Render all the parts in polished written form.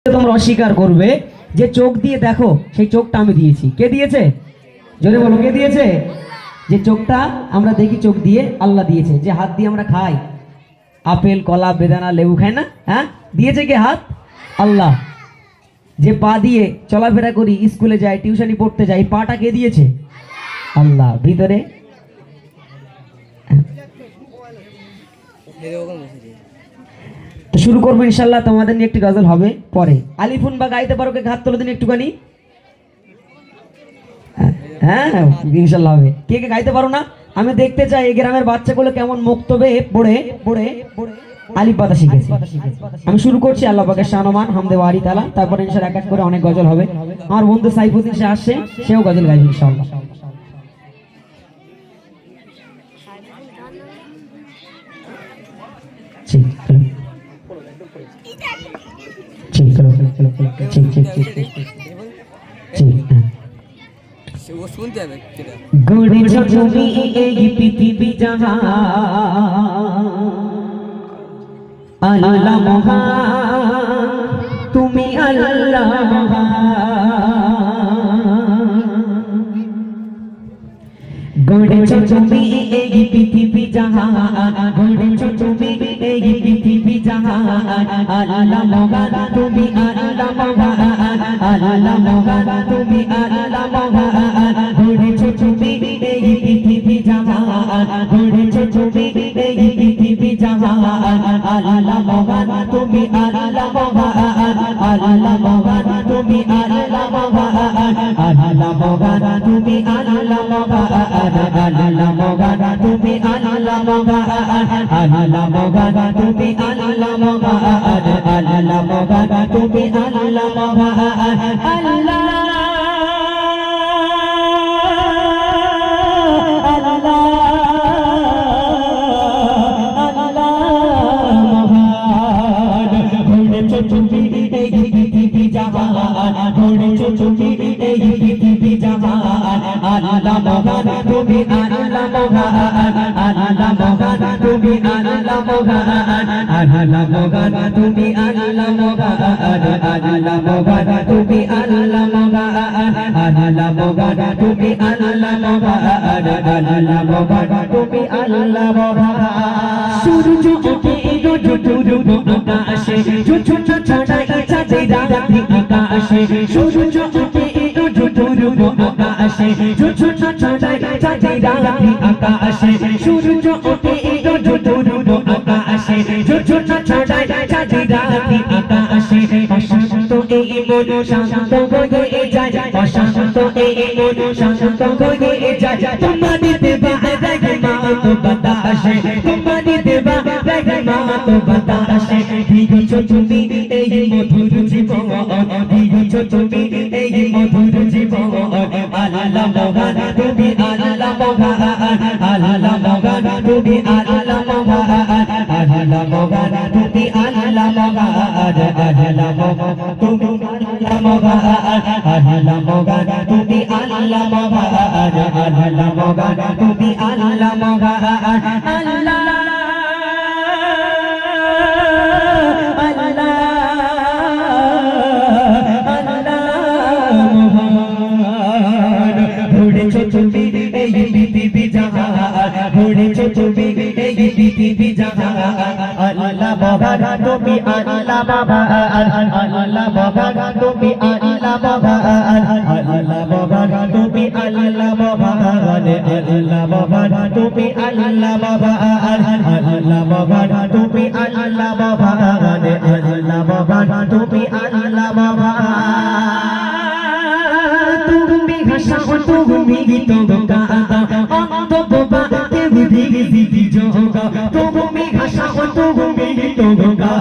তোমরা অস্বীকার করবে যে চোখ দিয়ে দেখো, সেই চোখটা আমি দিয়েছি। কে দিয়েছে? জোরে বলো, কে দিয়েছে? যে চোখটা আমরা দেখি চোখ দিয়ে আল্লাহ দিয়েছে। যে হাত দিয়ে আমরা খাই, আপেল কলা বেদানা লেবু খাই না, হ্যাঁ, দিয়েছে কে? হাত আল্লাহ। যে পা দিয়ে চলাফেরা করি, স্কুলে যাই, টিউশনি পড়তে যাই, পাটা কে দিয়েছে? আল্লাহ। ভিতরে তো শুরু করবো ইনশাল্লাহ। তোমাদের নিয়ে একটি গজল হবে পরে। আলিফুন বা গাইতে পারো কে? হাত তোলো দিন একটুখানি। হ্যাঁ ইনশাল্লাহ হবে। কে কে গাইতে পারো না? আমি দেখতে চাই এই গ্রামের বাচ্চাগুলো কেমন মুক্তবে পড়ে পড়ে আলিফ বাতা শিখেছে। আমি শুরু করছি আল্লাহ পাকের শানমান হামদে ওয়ারি তাআলা। তারপরে ইনশাআল্লাহ এক এক করে অনেক গজল হবে। আমার বন্ধু সাইফুদ্দিন সে আসছে, সেও গজল গাইবে ইনশাআল্লাহ। ঠিক ঠিক চলো চলো চলো ঠিক ঠিক ঠিক ঠিক। वो सुनते हैं किधर গড়েছ তুমি এই পৃথিবী জাহান, আল্লাহ মহান, তুমি আল্লাহ মহান। গড়েছ তুমি এই পৃথিবী জাহান, গড়েছ তুমি এই পৃথিবী জাহান, আল্লাহ মহান, তুমি আল্লাহ মহান, আল্লাহ মহান, তুমি আল্লাহ মহান। গড়েছ তুমি এই পৃথিবী জাহান, গড়েছ তুমি এই পৃথিবী জাহান, আল্লাহ মহান, তুমি আল্লাহ মহান, আল্লাহ মহান, তুমি আল্লাহ মহান, আল্লাহ মহান, তুমি আল্লাহ মহান, আল্লাহ মহান, তুমি আল্লাহ মহান, আল্লাহ মহান, তুমি আল্লাহ মহান, আল্লাহ মহান, তুমি আল্লাহ মহান। আল্লাহ তুমি এই পৃথিবী জাহান, গড়েছ তুমি এই পৃথিবী জাহান, আল্লাহ মহান, তুমি আল্লাহ মহান, আল্লাহ মহান, তুমি আল্লাহ মহান, আল্লাহ মহান, তুমি আল্লাহ মহান, আল্লাহ মহান, তুমি আল্লাহ মহান, আল্লাহ মহান, তুমি আল্লাহ মহান, আল্লাহ মহান, তুমি আল্লাহ মহান। সূর্য ওঠে রোজ পূর্ব আকাশে, ছোট ছড়াই চাঁদের রাতে আকাশে, সূর্য ওঠে রোজ পূর্ব আকাশে, ছোট ছড়াই চাঁদের রাতে আকাশে, সূর্য ওঠে রোজ পূর্ব আকাশে, ছোট ছড়াই চাঁদের রাতে আকাশে। অশান্ত এই মন শান্ত হয়ে যায়, অশান্ত এই মন শান্ত হয়ে যায়, তোমাদের দেবা রহমত বাতাসে, তোমাদের দেবা রহমত বাতাসে। দিয়েছ তুমি এই মধুর জীবন, দিয়েছ তুমি এই মধুর জীবন, আল্লাহ মহান, তুমি আল্লাহ মহান, আল্লাহ মহান, তুমি আল্লাহ মহান, আল্লাহ মহান, তুমি আল্লাহ মহান, আল্লাহ মহান, তুমি আল্লাহ মহান, আল্লাহ মহান, তুমি আল্লাহ মহান, আল্লাহ মহান, তুমি আল্লাহ মহান। আল্লাহ তুমি এই পৃথিবী জাহান, গড়েছ তুমি এই পৃথিবী জাহান, আল্লাহ মহান, তুমি আল্লাহ মহান, আল্লাহ মহান, তুমি আল্লাহ মহান, আল্লাহ মহান, তুমি আল্লাহ মহান, আল্লাহ মহান, তুমি আল্লাহ মহান, আল্লাহ মহান, তুমি আল্লাহ মহান, আল্লাহ মহান, তুমি আল্লাহ মহান। তুমি ভাষা তুমি গীত গাও, অন্ত বাবা কেউ দিগি দিগি যোগা, তুমি ভাষা তুমি গীত গাও,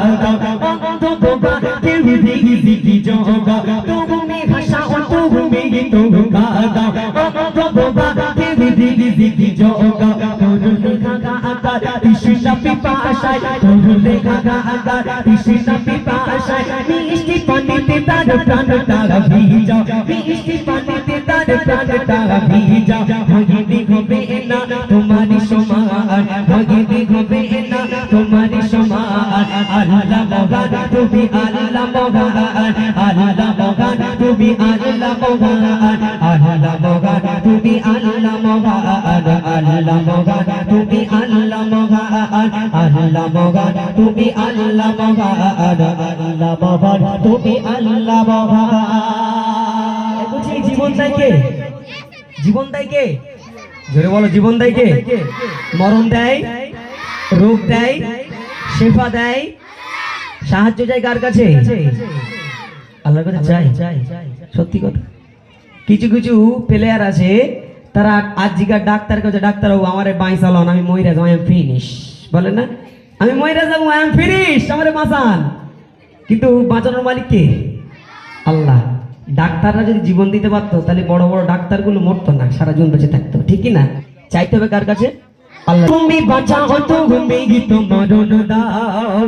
অন্ত বাবা কেউ দিগি দিগি যোগা, তুমি ভাষা তুমি গীত গাও, অন্ত বাবা কেউ দিগি দিগি যোগা। তোর লেখা গাতা তৃষ্ণা পিপাসায়, তোর লেখা গাতা তৃষ্ণা পিপাসায়, মিষ্টি পানিতে তার প্রাণটা ভিজা, মিষ্টি পানিতে তার প্রাণটা ভিজা। ভাগিনি হবে না তোমারি সমান, ভাগিনি হবে না তোমারি সমান, আল্লাহ মহান, তুমি আল্লাহ মহান, তুমি আল্লাহ মহান আল্লাহ মহান তুমি আল্লাহ মহান আল্লাহ মহান তুমি আল্লাহ মহান আল্লাহ মহান তুমি আল্লাহ মহান আল্লাহ মহান তুমি আল্লাহ মহান। বলছি জীবন দেয় কে? জীবন দেয় কে? জোরে বলো, জীবন দেয় কে? মরণ দেয়, রোগ দেয়, শেফা দেয়, সাহায্য চাই কার কাছে? আল্লাহর কাছে চাই। সত্যি কথা। কিছু কিছু প্লেয়ার আছে তারা আজ জিগার ডাক্তার কাছে, ডাক্তারবাবু আমারে বাঁই চালান, আমি মইরা যাবো, আই এম ফিনিশ, বলে না, আমি মইরা যাবো, আই এম ফিনিশ, আমারে বাঁচান। কিন্তু বাঁচানোর মালিক কে? আল্লাহ। ডাক্তাররা যদি জীবন দিতে পারতো তাহলে বড় বড় ডাক্তারগুলো মরতো না, সারা জীবন বেঁচে থাকতো, ঠিক কি না? চাইতে হবে কার কাছে? আল্লাহ। তুমি বাঁচাও, তুমি তো মরণ দাও।